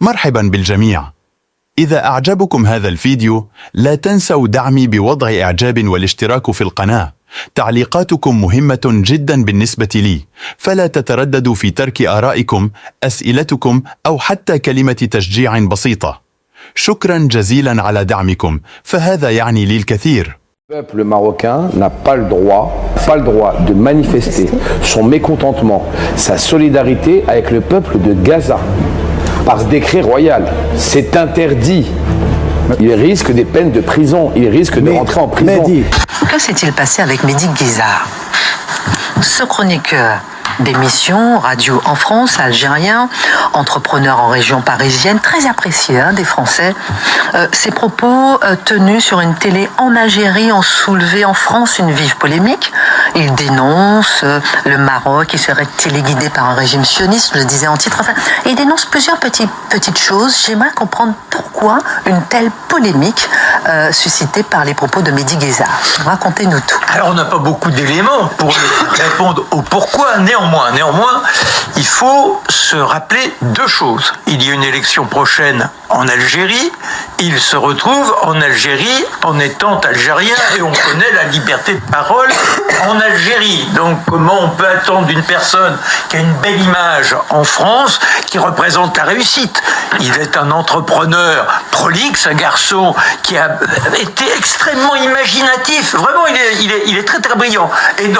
مرحبا بالجميع. إذا أعجبكم هذا الفيديو لا تنسوا دعمي بوضع إعجاب والاشتراك في القناة. تعليقاتكم مهمة جدا بالنسبة لي، فلا تترددوا في ترك آرائكم، أسئلتكم أو حتى كلمة تشجيع بسيطة. شكرا جزيلا على دعمكم، فهذا يعني لي الكثير. Le peuple marocain n'a pas le droit de manifester son mécontentement, sa solidarité avec le peuple de Gaza par décret royal. C'est interdit. Il risque des peines de prison, il risque de rentrer en prison. Que s'est-il passé avec Mehdi Guizar? Ce chroniqueur d'émissions radio en France, algérien, entrepreneur en région parisienne, très apprécié des Français. Ses propos tenus sur une télé en Algérie ont soulevé en France une vive polémique. Il dénonce le Maroc qui serait téléguidé par un régime sioniste, je le disais en titre. Enfin, il dénonce plusieurs petites choses. J'aimerais comprendre pourquoi une telle polémique suscitée par les propos de Mehdi Guizar. Racontez-nous tout. Alors on n'a pas beaucoup d'éléments pour répondre au pourquoi. Néanmoins, il faut se rappeler deux choses. Il y a une élection prochaine en Algérie. Il se retrouve en Algérie en étant algérien et on connaît la liberté de parole en Algérie. Donc comment on peut attendre d'une personne qui a une belle image en France, qui représente la réussite? Il est un entrepreneur prolixe, un garçon qui a été extrêmement imaginatif. Vraiment, il est très très brillant. Et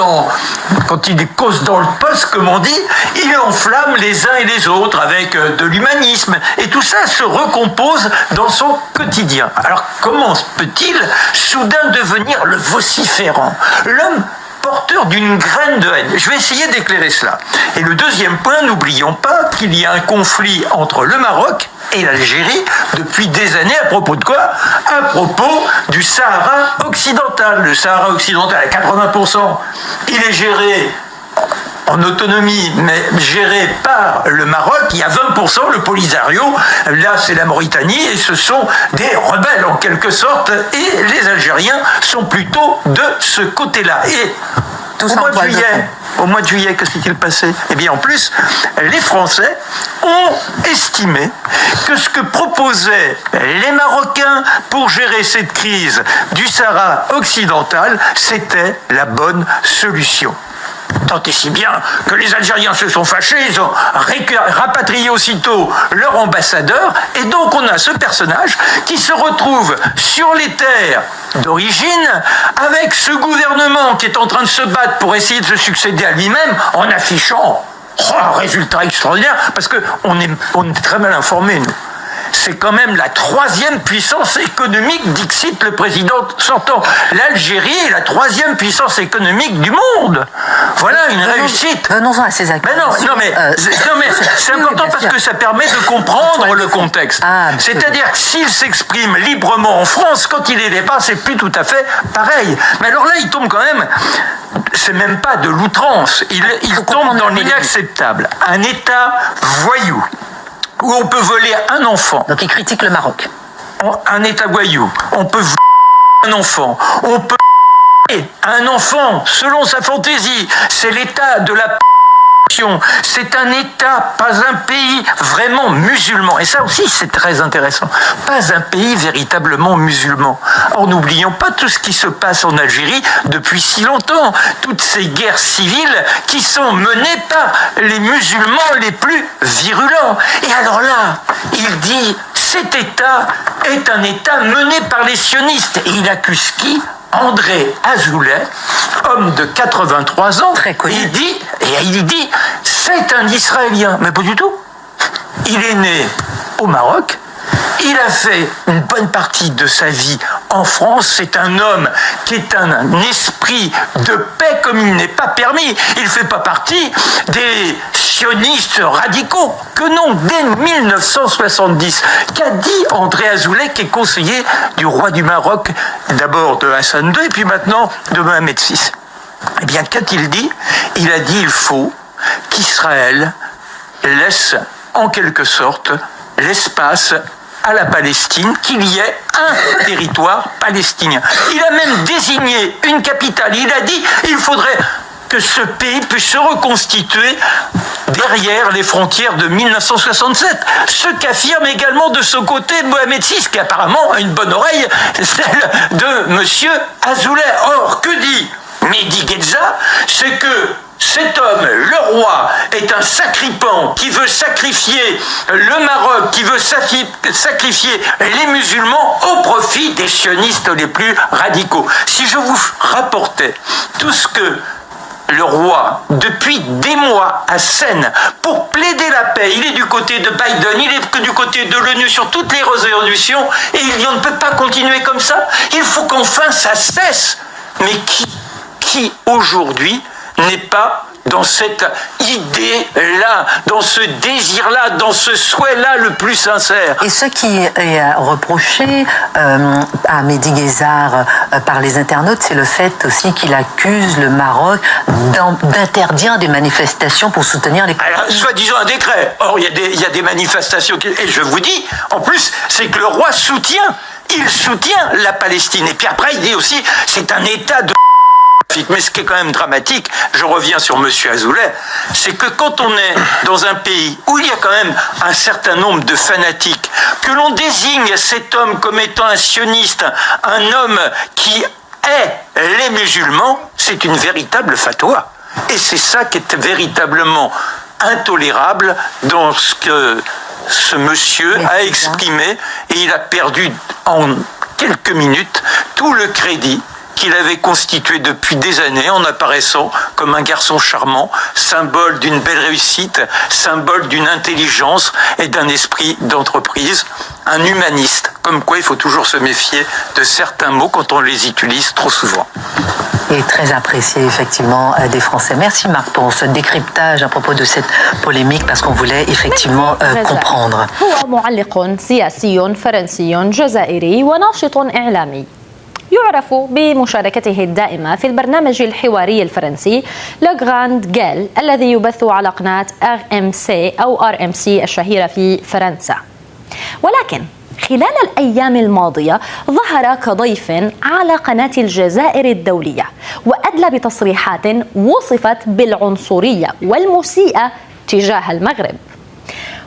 quand il cause dans le poste, comme on dit, il enflamme les uns et les autres avec de l'humanisme. Et tout ça se recompose dans son quotidien. Alors comment peut-il soudain devenir le vociférant, l'homme porteur d'une graine de haine? Je vais essayer d'éclairer cela. Et le deuxième point, n'oublions pas qu'il y a un conflit entre le Maroc et l'Algérie depuis des années. À propos de quoi? À propos du Sahara occidental. Le Sahara occidental à 80%, il est géré en autonomie, mais géré par le Maroc. Il y a 20%, le Polisario, là c'est la Mauritanie, et ce sont des rebelles en quelque sorte, et les Algériens sont plutôt de ce côté-là. Et au mois de juillet, que s'est-il passé? Eh bien, en plus, les Français ont estimé que ce que proposaient les Marocains pour gérer cette crise du Sahara occidental, c'était la bonne solution. Tant et si bien que les Algériens se sont fâchés, ils ont rapatrié aussitôt leur ambassadeur, et donc on a ce personnage qui se retrouve sur les terres d'origine avec ce gouvernement qui est en train de se battre pour essayer de se succéder à lui-même en affichant un résultat extraordinaire, parce qu'on est très mal informés, nous. C'est quand même la troisième puissance économique, dixit le président sortant. L'Algérie est la troisième puissance économique du monde. Voilà une réussite. Venons-en à ces actes. Non, mais c'est important parce que ça permet de comprendre le contexte. C'est-à-dire que s'il s'exprime librement en France, quand il est débat, c'est plus tout à fait pareil. Mais alors là, il tombe quand même. C'est même pas de l'outrance. Il tombe dans l'inacceptable. Un État voyou, où on peut voler un enfant. Donc il critique le Maroc. Un État voyou. On peut voler un enfant. On peut un enfant selon sa fantaisie. C'est l'État de la c'est un État, pas un pays vraiment musulman. Et ça aussi, c'est très intéressant. Pas un pays véritablement musulman. Or, n'oublions pas tout ce qui se passe en Algérie depuis si longtemps. Toutes ces guerres civiles qui sont menées par les musulmans les plus virulents. Et alors là, il dit, cet État est un État mené par les sionistes. Et il accuse qui? André Azoulay, homme de 83 ans, très connu. Il dit, c'est un Israélien. Mais pas du tout. Il est né au Maroc. Il a fait une bonne partie de sa vie en France. C'est un homme qui est un esprit de paix comme il n'est pas permis. Il ne fait pas partie des sionistes radicaux. Que non, dès 1970. Qu'a dit André Azoulay, qui est conseiller du roi du Maroc, d'abord de Hassan II et puis maintenant de Mohamed VI? Eh bien, qu'a-t-il dit? Il a dit il faut qu'Israël laisse en quelque sorte l'espace à la Palestine, qu'il y ait un territoire palestinien. Il a même désigné une capitale. Il a dit il faudrait que ce pays puisse se reconstituer derrière les frontières de 1967. Ce qu'affirme également de ce côté Mohamed VI, qui apparemment a une bonne oreille, celle de monsieur Azoulay. Or, que dit Mehdi Guelza? C'est que cet homme, le roi, est un sacripant qui veut sacrifier le Maroc, qui veut sacrifier les musulmans au profit des sionistes les plus radicaux. Si je vous rapportais tout ce que le roi, depuis des mois, assène pour plaider la paix, il est du côté de Biden, il est du côté de l'ONU sur toutes les résolutions, et il dit on ne peut pas continuer comme ça, il faut qu'enfin ça cesse. Mais qui aujourd'hui n'est pas dans cette idée-là, dans ce désir-là, dans ce souhait-là le plus sincère. Et ce qui est reproché à Mehdi Guezar par les internautes, c'est le fait aussi qu'il accuse le Maroc d'interdire des manifestations pour soutenir les... Alors, soi-disant un décret. Or, il y a des manifestations et je vous dis, en plus, c'est que le roi il soutient la Palestine. Et puis après, il dit aussi, c'est un état de... Mais ce qui est quand même dramatique, je reviens sur M. Azoulay, c'est que quand on est dans un pays où il y a quand même un certain nombre de fanatiques, que l'on désigne cet homme comme étant un sioniste, un homme qui hait les musulmans, c'est une véritable fatwa. Et c'est ça qui est véritablement intolérable dans ce que ce monsieur a exprimé, et il a perdu en quelques minutes tout le crédit qu'il avait constitué depuis des années en apparaissant comme un garçon charmant, symbole d'une belle réussite, symbole d'une intelligence et d'un esprit d'entreprise, un humaniste. Comme quoi il faut toujours se méfier de certains mots quand on les utilise trop souvent. Et très apprécié effectivement des Français. Merci Marc pour ce décryptage à propos de cette polémique, parce qu'on voulait effectivement comprendre. هو معلق سياسي فرنسي جزائري وناشط إعلامي يعرف بمشاركته الدائمة في البرنامج الحواري الفرنسي لو غراند جيل الذي يبث على قناة RMC أو RMC الشهيرة في فرنسا. ولكن خلال الأيام الماضية ظهر كضيف على قناة الجزائر الدولية وأدلى بتصريحات وصفت بالعنصرية والمسيئة تجاه المغرب.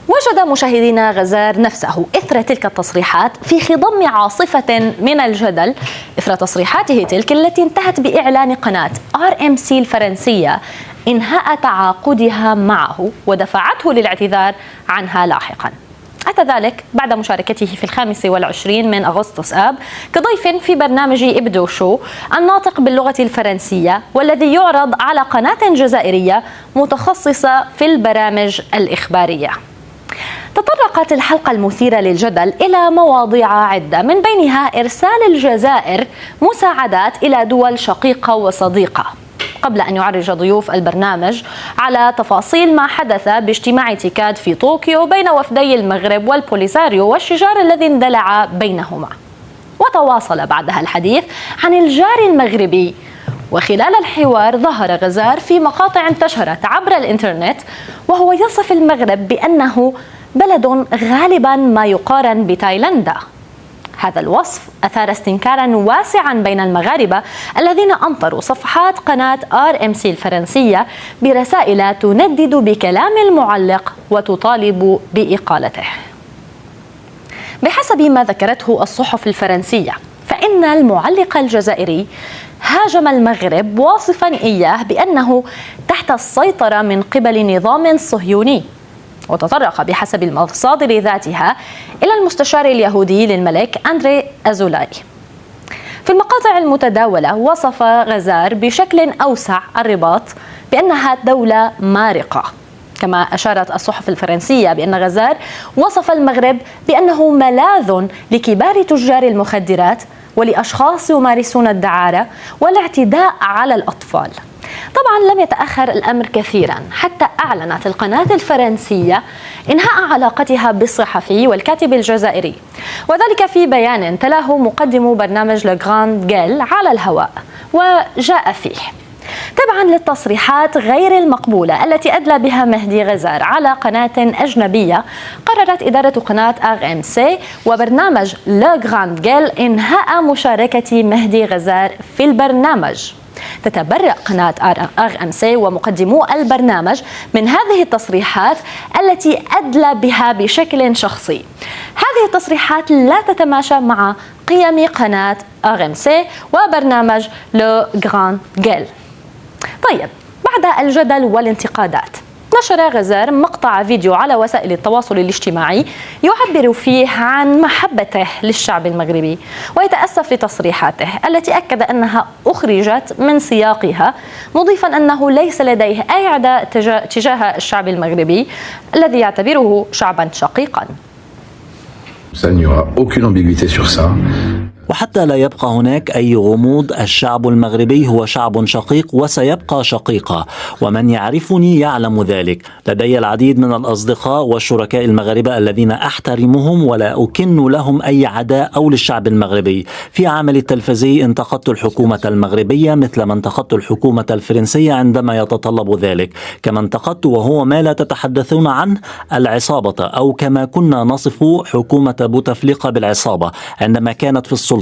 وجد مشاهدينا غزار نفسه إثر تلك التصريحات في خضم عاصفة من الجدل إثر تصريحاته تلك التي انتهت بإعلان قناة RMC الفرنسية إنهاء تعاقدها معه ودفعته للاعتذار عنها لاحقا. أتى ذلك بعد مشاركته في 25 من أغسطس آب كضيف في برنامج إبدو شو الناطق باللغة الفرنسية، والذي يعرض على قناة جزائرية متخصصة في البرامج الإخبارية. تطرقت الحلقة المثيرة للجدل إلى مواضيع عدة، من بينها إرسال الجزائر مساعدات إلى دول شقيقة وصديقة، قبل أن يعرج ضيوف البرنامج على تفاصيل ما حدث باجتماع تيكاد في طوكيو بين وفدي المغرب والبوليساريو والشجار الذي اندلع بينهما. وتواصل بعدها الحديث عن الجار المغربي. وخلال الحوار ظهر غزار في مقاطع انتشرت عبر الإنترنت وهو يصف المغرب بأنه بلد غالبا ما يقارن بتايلاندا. هذا الوصف أثار استنكارا واسعا بين المغاربة الذين أمطروا صفحات قناة RMC الفرنسية برسائل تندد بكلام المعلق وتطالب بإقالته. بحسب ما ذكرته الصحف الفرنسية، فإن المعلق الجزائري هاجم المغرب واصفا إياه بأنه تحت السيطرة من قبل نظام صهيوني، وتطرق بحسب المصادر ذاتها إلى المستشار اليهودي للملك أندري أزولاي. في المقاطع المتداولة وصف غزار بشكل أوسع الرباط بأنها دولة مارقة، كما أشارت الصحف الفرنسية بأن غزار وصف المغرب بأنه ملاذ لكبار تجار المخدرات ولأشخاص يمارسون الدعارة والاعتداء على الأطفال. طبعا لم يتأخر الأمر كثيرا حتى أعلنت القناة الفرنسية إنهاء علاقتها بالصحفي والكاتب الجزائري، وذلك في بيان تلاه مقدم برنامج لو غراند جيل على الهواء، وجاء فيه: تبعا للتصريحات غير المقبولة التي أدلى بها مهدي غزار على قناة أجنبية، قررت إدارة قناة RMC وبرنامج لو غراند جيل إنهاء مشاركة مهدي غزار في البرنامج. تتبرأ قناة RMC ومقدمو البرنامج من هذه التصريحات التي أدلى بها بشكل شخصي. هذه التصريحات لا تتماشى مع قيم قناة RMC وبرنامج لو غراند جيل. طيب، بعد الجدل والانتقادات نشر غزار مقطع فيديو على وسائل التواصل الاجتماعي يعبر فيه عن محبته للشعب المغربي ويتأسف لتصريحاته التي أكد أنها أخرجت من سياقها، مضيفا أنه ليس لديه أي عداء تجاه الشعب المغربي الذي يعتبره شعبا شقيقا. Ça n'y aura aucune ambiguïté sur ça. وحتى لا يبقى هناك أي غموض، الشعب المغربي هو شعب شقيق وسيبقى شقيقا، ومن يعرفني يعلم ذلك. لدي العديد من الأصدقاء والشركاء المغاربة الذين أحترمهم ولا أكن لهم أي عداء أو للشعب المغربي. في عمل التلفزي انتقدت الحكومة المغربية مثل ما انتقدت الحكومة الفرنسية عندما يتطلب ذلك، كما انتقدت وهو ما لا تتحدثون عنه العصابة، أو كما كنا نصف حكومة بوتفليقة بالعصابة عندما كانت في السلطة.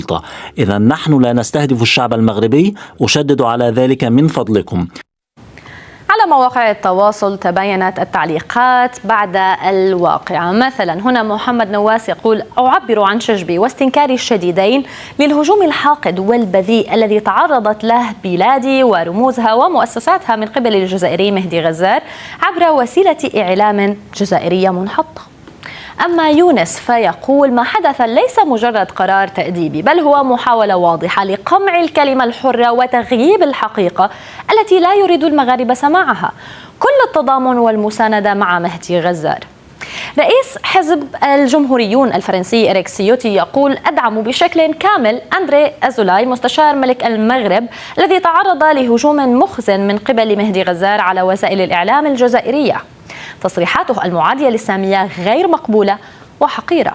إذا نحن لا نستهدف الشعب المغربي، أشدد على ذلك من فضلكم. على مواقع التواصل تباينت التعليقات بعد الواقعة. مثلا هنا محمد نواس يقول: أعبر عن شجبي واستنكاري الشديدين للهجوم الحاقد والبذيء الذي تعرضت له بلادي ورموزها ومؤسساتها من قبل الجزائري مهدي غزار عبر وسيلة إعلام جزائرية منحطة. أما يونس فيقول: ما حدث ليس مجرد قرار تأديبي، بل هو محاولة واضحة لقمع الكلمة الحرة وتغييب الحقيقة التي لا يريد المغاربة سماعها. كل التضامن والمساندة مع مهدي غزار. رئيس حزب الجمهوريون الفرنسي إريك سيوتي يقول: أدعم بشكل كامل أندري أزولاي مستشار ملك المغرب الذي تعرض لهجوم مخزن من قبل مهدي غزار على وسائل الإعلام الجزائرية. تصريحاته المعادية للسامية غير مقبولة وحقيرة.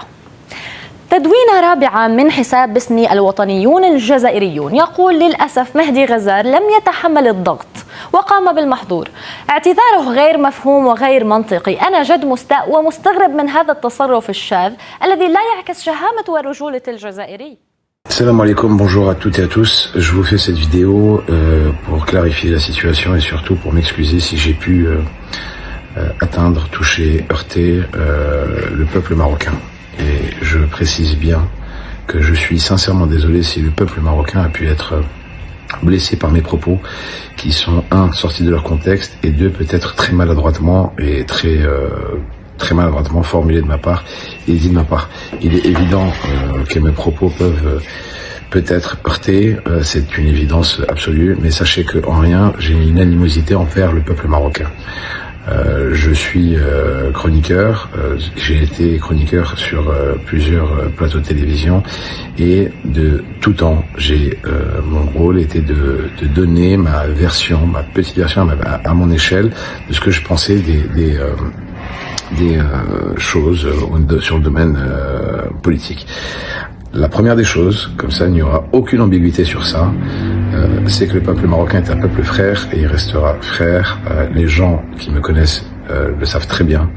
تدوينة رابعة من حساب باسم الوطنيون الجزائريون يقول: للأسف مهدي غزار لم يتحمل الضغط وقام بالمحظور. اعتذاره غير مفهوم وغير منطقي. أنا جد مستاء ومستغرب من هذا التصرف الشاذ الذي لا يعكس شهامة ورجولة الجزائري. Salam alaikum, bonjour à toutes et à tous. Je vous fais cette vidéo pour clarifier la situation et surtout pour m'excuser si j'ai pu atteindre, toucher, heurter le peuple marocain. Et je précise bien que je suis sincèrement désolé si le peuple marocain a pu être blessé par mes propos qui sont, un, sortis de leur contexte et deux, peut-être très maladroitement et très maladroitement formulés de ma part et dit de ma part. Il est évident que mes propos peuvent peut-être heurter, c'est une évidence absolue, mais sachez qu'en rien, j'ai une animosité envers le peuple marocain. Je suis chroniqueur, j'ai été chroniqueur sur plusieurs plateaux de télévision et de tout temps, mon rôle était de donner ma version, ma petite version à mon échelle de ce que je pensais des choses sur le domaine politique. La première des choses, comme ça il n'y aura aucune ambiguïté sur ça, c'est que le peuple marocain est un peuple frère et il restera frère. Les gens qui me connaissent le savent très bien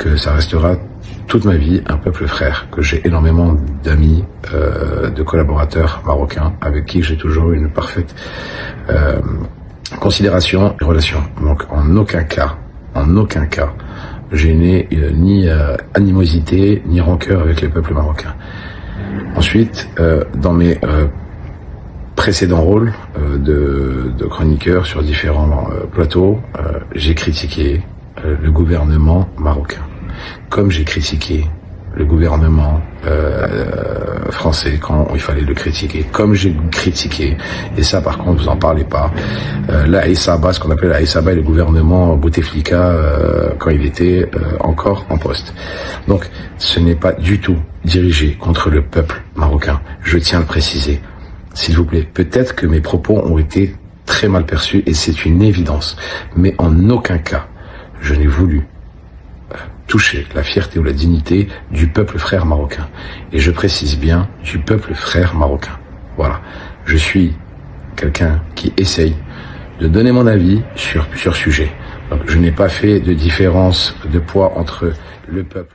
que ça restera toute ma vie un peuple frère, que j'ai énormément d'amis, de collaborateurs marocains avec qui j'ai toujours eu une parfaite considération et relation. Donc en aucun cas, je n'ai ni animosité ni rancœur avec le peuple marocain. Ensuite, dans mes précédents rôles de chroniqueur sur différents plateaux, j'ai critiqué le gouvernement marocain, comme j'ai critiqué le gouvernement français quand il fallait le critiquer, comme j'ai critiqué, et ça par contre vous en parlez pas, l'Aïsaba, ce qu'on appelle l'Aïsaba et le gouvernement Bouteflika quand il était encore en poste. Donc ce n'est pas du tout dirigé contre le peuple marocain, je tiens à le préciser. S'il vous plaît, peut-être que mes propos ont été très mal perçus et c'est une évidence, mais en aucun cas je n'ai voulu toucher la fierté ou la dignité du peuple frère marocain. Et je précise bien, du peuple frère marocain. Voilà. Je suis quelqu'un qui essaye de donner mon avis sur plusieurs sujets. Donc je n'ai pas fait de différence de poids entre le peuple